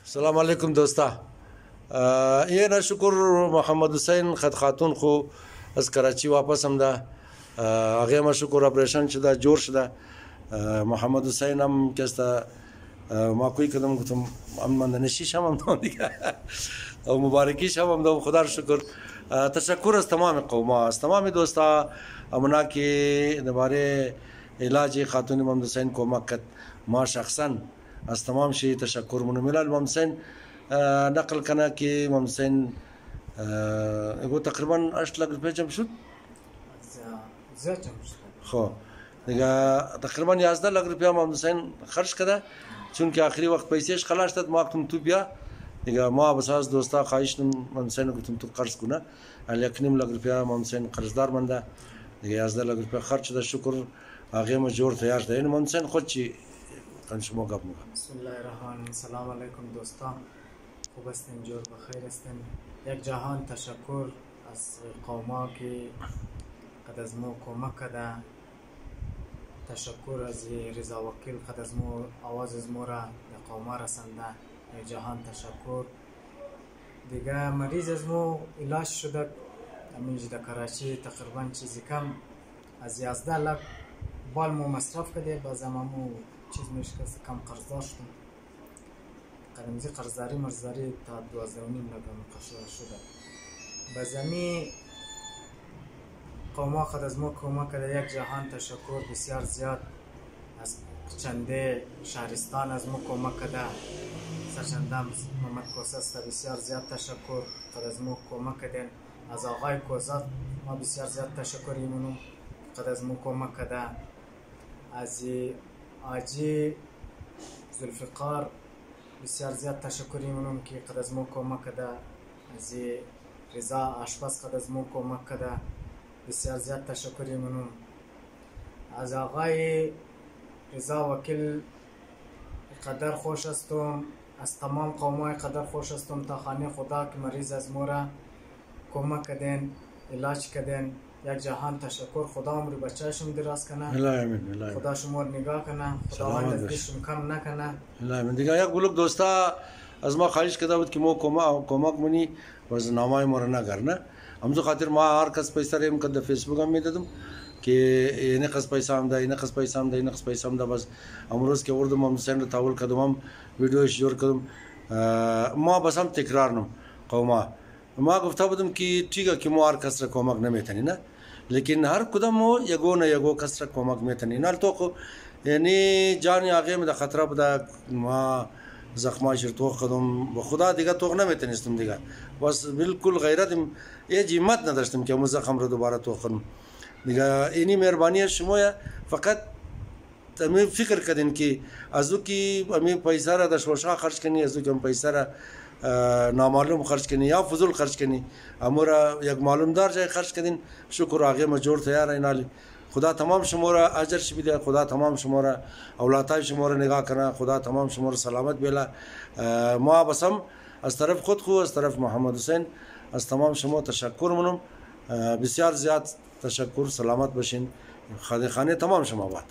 سلام علیکم دوستا. یه نشکر محمد حسین خط خاتون خو از کراچی واپس هم ده. هغه ما شکر اپریشن شده جور شده. محمد حسین هم که است ما کوی کدام گفتم من نشیش هم دام دیگه و مبارکیش هم دام. خدا رو شکر. تشکر از تمام قوم، از تمام دوستا امنا که درباره علاج خاتون محمد حسین کمک کرد. ما شخصا از تمام شی تشکر منو میلال محمد حسین نقل کنه که محمد حسین اگه تقریبا 8 لک روپیه جمع شد. زیاد جمع شد. خب دیگه تقریبا 11 لک روپیه محمد حسین خرج کرده، چون که آخری وقت پیسهش خلاص شد. ما گفتم تو بیا دیگه، ما بس از دوستا خواهش محمد حسین گفتم تو قرض کنه. یک نیم لک روپیه محمد حسین قرضدار مونده دیگه. 11 لک روپیه خرج شده. شکر هغه ما جور تیار شده. این محمد حسین خود چی کن شما گپ میگم. بسم الله الرحمن الرحیم. سلام علیکم دوستان، خوب هستین؟ جور بخیر هستین؟ یک جهان تشکر از قوما که قد از ما کمک کرده. تشکر از رضا وکیل قد از ما آواز از ما را به قوما رسنده. یک جهان تشکر. دیگه مریض از ما علاج شده همینجا در کراچی. تقریبا چیزی کم از 11 لک بال ما مصرف کرده. باز همو چیز میشکست، کم قرضدار شدم. قدمزی قرضداری مرزداری تا 12.5 لک مقشر شده. باز همی قوما خود از ما کمک کرده. یک جهان تشکر بسیار زیاد. از چنده شهرستان از ما کمک کرده. سرچندم محمد کوسست بسیار زیاد تشکر خود از ما کمک کرده. از آقای کوزات ما بسیار زیاد تشکری منو خود از ما کمک کرده. از آجی ذوالفقار بسیار زیاد تشکری منم که قد از ما کمک کرده. از رضا آشپز قد از ما کمک کرده. بسیار زیاد تشکری منم. از آقای رضا وکیل قدر خوش هستم. از تمام قومای قدر خوش هستم تا خانه خدا که مریض از ما را کمک کردن، علاج کردن. یک جهان تشکر. خدا عمر بچه‌شون دراز کنه. خدا شما رو نگاه کنه. خدا دستشون کم نکنه. دیگه یک بلوک دوستا از ما خواهش کرده بود که ما کمک منی باز نامای ما رو نگرنه. همزو خاطر ما هر کس پیسه ریم که در فیسبوک هم میدادم که این قص پیسه هم ده، این قص پیسه هم ده، این قص پیسه هم ده. بس امروز که وردم محمد حسین رو تحول کردم، هم ویدیوش جور کردم. ما بس هم تکرار نم قوما. ما گفته بودم که ٹھیک که ما هر کس را کمک نمیتونی نه، لیکن هر کدام ما یگو نه یگو کس را کمک میتونی. نه تو خو یعنی جان آقای من در خطر بوده. ما زخماش رو توخ کردم. به خدا دیگه توخ نمیتونستم دیگه. بس بالکل غیرت یه جیمت نداشتم که زخم رو دوباره توخ کنم دیگه. اینی مهربانی شما. فقط امی فکر کردین که از او که امی پیسه را در شوشا خرج کنی، از او که پیسه را نامعلوم خرج کنی یا فضول خرج کنی، اما را یک معلوم دار جای خرج کردین. شکر آقای ما جور تیار اینالی. خدا تمام شما را اجرش بده. خدا تمام شما را اولادای شما را نگاه کنه. خدا تمام شما را سلامت بیله. ما بس هم از طرف خود خو، از طرف محمد حسین، از تمام شما تشکر منم. بسیار زیاد تشکر. سلامت باشین. خانه تمام شما باد.